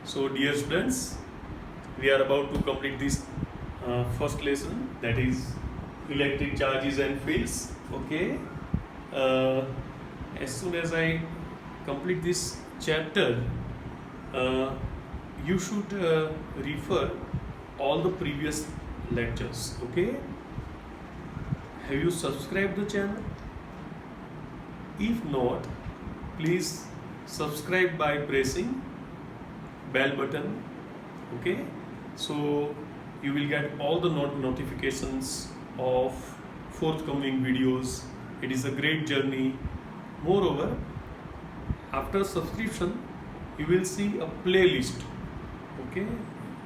So dear students, we are about to complete this first lesson, that is electric charges and fields. Okay. Uh, as soon as I complete this chapter, uh, you should refer all the previous lectures. Okay. Have you subscribed the channel? If not, please subscribe by pressing bell button. Okay, so you will get all the notifications of forthcoming videos. It is a great journey. Moreover, after subscription you will see a playlist. Okay,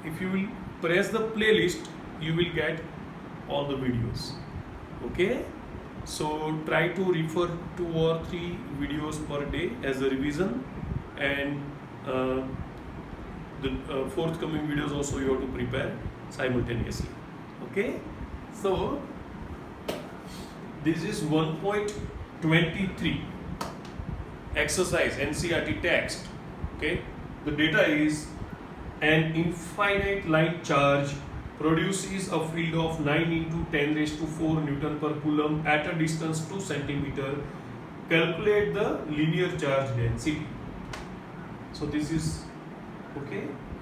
if you will press the playlist, you will get all the videos. Okay, so try to refer 2 or 3 videos per day as a revision, and the forthcoming videos also you have to prepare simultaneously. Okay, so this is 1.23 exercise NCERT text. Okay, the data is an infinite line charge produces a field of 9 into 10 raised to 4 Newton per coulomb at a distance 2 centimeter. Calculate the linear charge density. So this is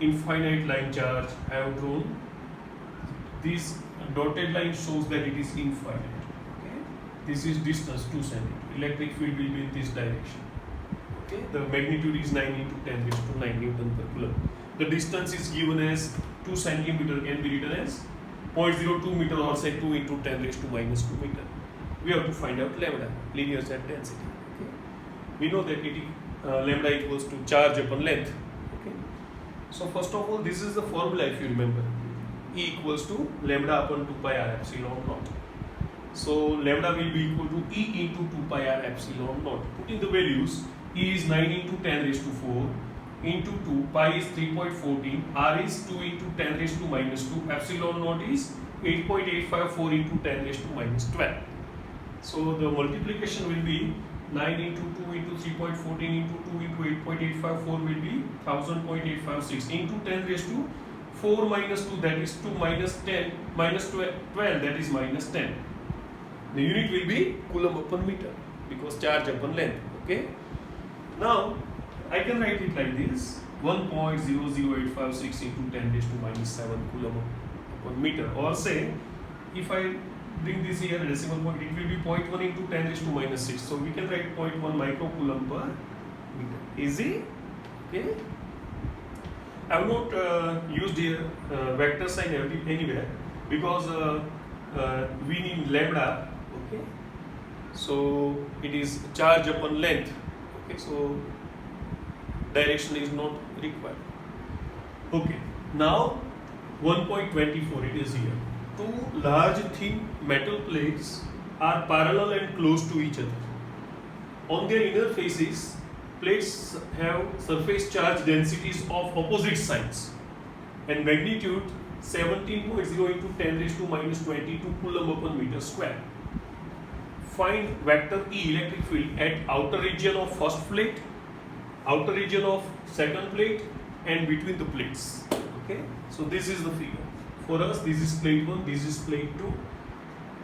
infinite line charge. I have drawn this dotted line, shows that it is infinite. Okay, this is distance 2 centimeter. Electric field will be in this direction. Okay, the magnitude is 9 into 10 raised to 9 Newton per coulomb. The distance is given as 2 centimeter, can be written as 0.02 meter, or say 2 into 10 raised to minus 2 meter. We have to find out lambda, linear charge density. Okay, we know that lambda equals to charge upon length. Okay, so first of all, this is the formula, if you remember. E equals to lambda upon 2 pi r epsilon naught. So lambda will be equal to E into 2 pi r epsilon naught. Putting the values, E is 9 into 10 raised to 4 into 2, pi is 3.14, r is 2 into 10 raised to minus 2, epsilon naught is 8.854 into 10 raised to minus 12. So the multiplication will be 9 into 2 into 3.14 into 2 into 8.854 will be 1000.856 into 10 raised to 4 minus 2, that is 2 minus 10 minus 12, that is minus 10. The unit will be coulomb upon meter because charge upon length. Okay. Now I can write it like this: 1.00856 into 10 raised to minus 7 coulomb upon meter. Or say, if I bring this here decimal point, it will be 0.1 into 10 raised to minus 6. So we can write 0.1 microcoulomb per meter. Easy? Okay. I have not used here vector sign anywhere because we need lambda. Okay. So it is charge upon length. Okay. So direction is not required. Okay, now 1.24, it is here. 2 large thin metal plates are parallel and close to each other. On their inner faces, plates have surface charge densities of opposite signs and magnitude 17.0 into 10 raised to minus 22 coulomb upon meter square. Find vector E electric field at outer region of first plate, outer region of second plate, and between the plates. Okay, so this is the figure. For us, this is plate 1, this is plate 2.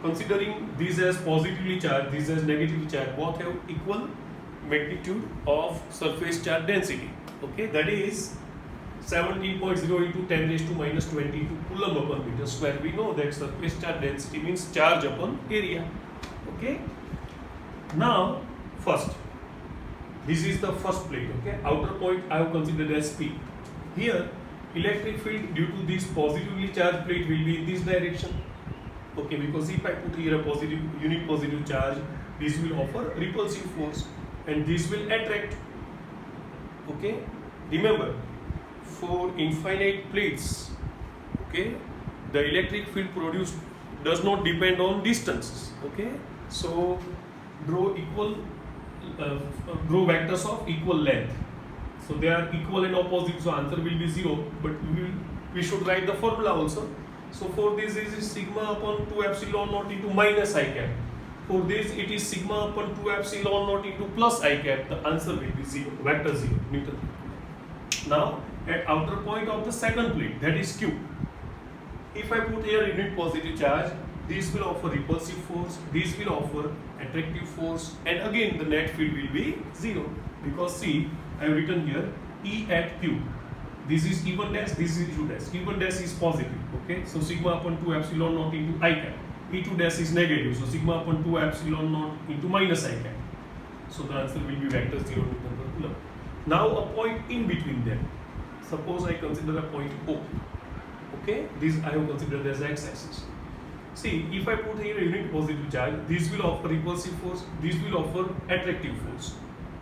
Considering these as positively charged, these as negatively charged, both have equal magnitude of surface charge density. Okay, that is 17.0 into 10 raised to minus 22 coulomb upon meter square. We know that surface charge density means charge upon area. Okay, now first, this is the first plate. Okay, outer point I have considered as P. Here, electric field due to this positively charged plate will be in this direction. Okay, because if I put here a positive unit positive charge, this will offer repulsive force and this will attract. Okay, remember, for infinite plates, okay, the electric field produced does not depend on distances. Okay, so draw vectors of equal length. So they are equal and opposite, so answer will be 0, but we should write the formula also. So for this is sigma upon 2 epsilon naught into minus I cap. For this it is sigma upon 2 epsilon naught into plus I cap. The answer will be 0, vector 0, Newton. Now at outer point of the second plate, that is Q. If I put here unit positive charge, this will offer repulsive force, this will offer attractive force, and again the net field will be 0, because see, I have written here E at Q. This is E1 dash, this is E2 dash. E1 dash is positive, okay? So sigma upon 2 epsilon naught into I cap. E2 dash is negative, so sigma upon 2 epsilon naught into minus I cap. So the answer will be vector 0 Newton per coulomb. Now a point in between them. Suppose I consider a point O. Okay, this I have considered as x-axis. See, if I put here a unit positive charge, this will offer repulsive force, this will offer attractive force.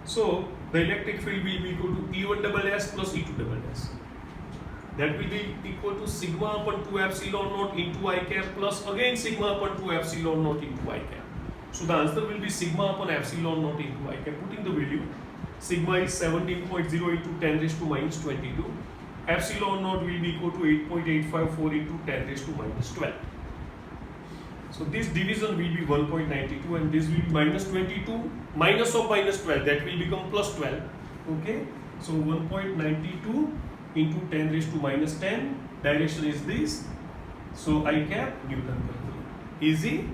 So the electric field will be equal to E1 double S plus E2 double S. That will be equal to sigma upon 2 epsilon naught into I cap plus again sigma upon 2 epsilon naught into I cap. So the answer will be sigma upon epsilon naught into I cap. Putting the value, sigma is 17.0 into 10 raised to minus 22. Epsilon naught will be equal to 8.854 into 10 raised to minus 12. So this division will be 1.92 and this will be minus 22 minus of minus 12, that will become plus 12. Okay, so 1.92 into 10 raised to minus 10, direction is this. So I cap Newton per coulomb. Easy.